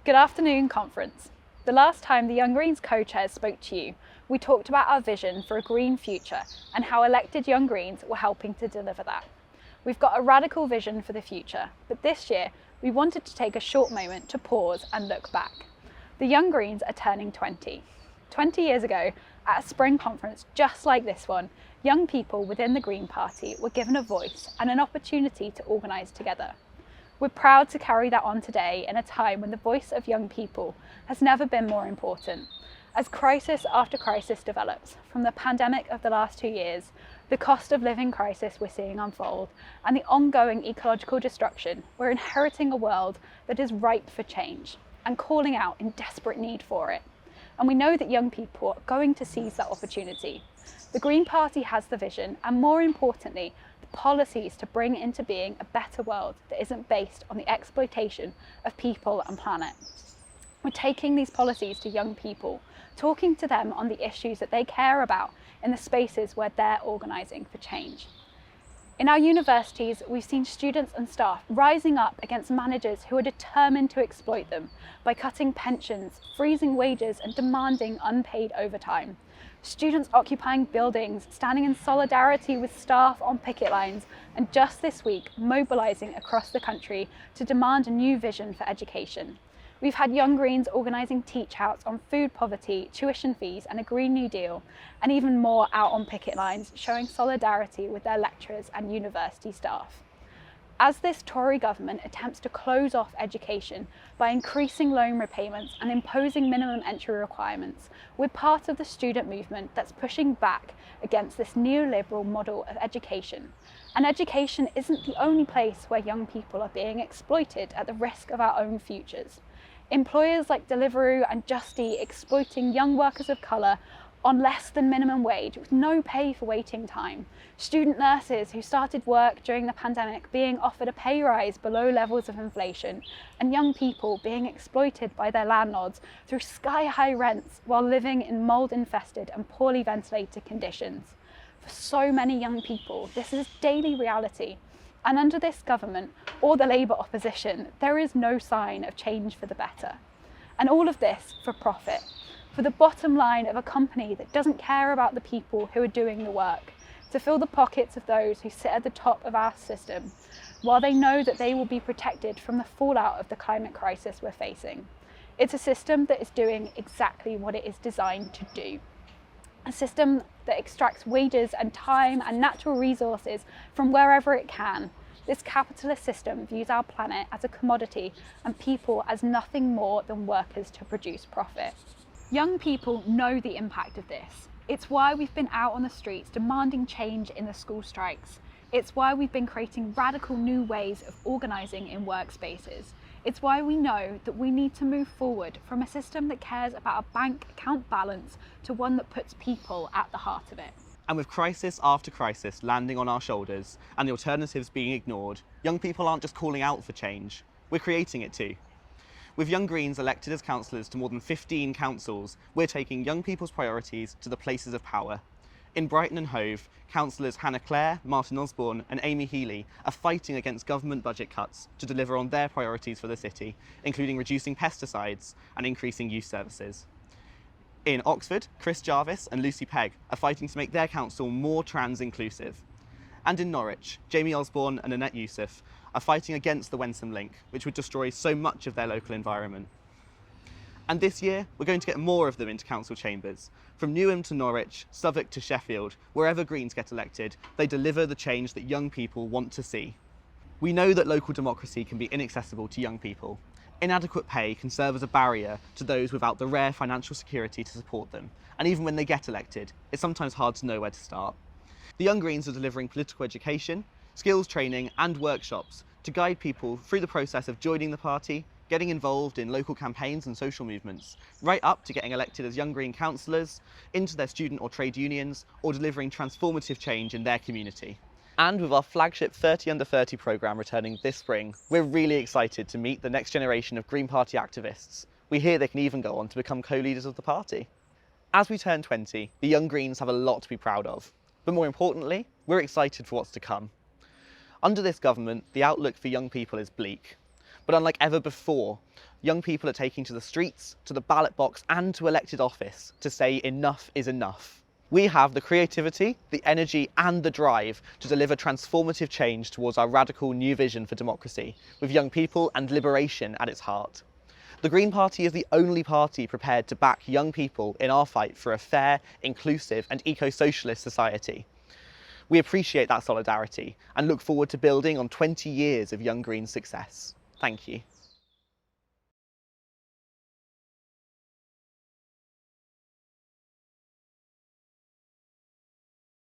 Good afternoon, conference. The last time the Young Greens co-chairs spoke to you, we talked about our vision for a green future and how elected Young Greens were helping to deliver that. We've got a radical vision for the future, but this year we wanted to take a short moment to pause and look back. The Young Greens are turning 20. 20 years ago, at a spring conference just like this one, young people within the Green Party were given a voice and an opportunity to organise together. We're proud to carry that on today in a time when the voice of young people has never been more important. As crisis after crisis develops, from the pandemic of the last 2 years, the cost of living crisis we're seeing unfold, and the ongoing ecological destruction, we're inheriting a world that is ripe for change and calling out in desperate need for it. And we know that young people are going to seize that opportunity. The Green Party has the vision and, more importantly, the policies to bring into being a better world that isn't based on the exploitation of people and planet. We're taking these policies to young people, talking to them on the issues that they care about in the spaces where they're organising for change. In our universities, we've seen students and staff rising up against managers who are determined to exploit them by cutting pensions, freezing wages and demanding unpaid overtime. Students occupying buildings, standing in solidarity with staff on picket lines, and just this week mobilising across the country to demand a new vision for education. We've had Young Greens organising teach-outs on food poverty, tuition fees and a Green New Deal, and even more out on picket lines, showing solidarity with their lecturers and university staff. As this Tory government attempts to close off education by increasing loan repayments and imposing minimum entry requirements, we're part of the student movement that's pushing back against this neoliberal model of education. And education isn't the only place where young people are being exploited at the risk of our own futures. Employers like Deliveroo and Just Eat exploiting young workers of colour on less than minimum wage with no pay for waiting time. Student nurses who started work during the pandemic being offered a pay rise below levels of inflation, and young people being exploited by their landlords through sky-high rents while living in mould-infested and poorly ventilated conditions. For so many young people, this is daily reality. And under this government, or the Labour opposition, there is no sign of change for the better. And all of this for profit, for the bottom line of a company that doesn't care about the people who are doing the work, to fill the pockets of those who sit at the top of our system, while they know that they will be protected from the fallout of the climate crisis we're facing. It's a system that is doing exactly what it is designed to do. A system that extracts wages and time and natural resources from wherever it can. This capitalist system views our planet as a commodity and people as nothing more than workers to produce profit. Young people know the impact of this. It's why we've been out on the streets demanding change in the school strikes. It's why we've been creating radical new ways of organising in workspaces. It's why we know that we need to move forward from a system that cares about a bank account balance to one that puts people at the heart of it. And with crisis after crisis landing on our shoulders and the alternatives being ignored, young people aren't just calling out for change, we're creating it too. With Young Greens elected as councillors to more than 15 councils, we're taking young people's priorities to the places of power. In Brighton and Hove, councillors Hannah Clare, Martin Osborne and Amy Healy are fighting against government budget cuts to deliver on their priorities for the city, including reducing pesticides and increasing youth services. In Oxford, Chris Jarvis and Lucy Pegg are fighting to make their council more trans-inclusive. And in Norwich, Jamie Osborne and Annette Youssef are fighting against the Wensum link, which would destroy so much of their local environment. And this year, we're going to get more of them into council chambers. From Newham to Norwich, Southwark to Sheffield, wherever Greens get elected, they deliver the change that young people want to see. We know that local democracy can be inaccessible to young people. Inadequate pay can serve as a barrier to those without the rare financial security to support them. And even when they get elected, it's sometimes hard to know where to start. The Young Greens are delivering political education, skills training and workshops to guide people through the process of joining the party, getting involved in local campaigns and social movements, right up to getting elected as Young Green councillors, into their student or trade unions, or delivering transformative change in their community. And with our flagship 30 Under 30 programme returning this spring, we're really excited to meet the next generation of Green Party activists. We hear they can even go on to become co-leaders of the party. As we turn 20, the Young Greens have a lot to be proud of. But more importantly, we're excited for what's to come. Under this government, the outlook for young people is bleak. But unlike ever before, young people are taking to the streets, to the ballot box and to elected office to say enough is enough. We have the creativity, the energy and the drive to deliver transformative change towards our radical new vision for democracy, with young people and liberation at its heart. The Green Party is the only party prepared to back young people in our fight for a fair, inclusive and eco-socialist society. We appreciate that solidarity and look forward to building on 20 years of Young Green's success. Thank you.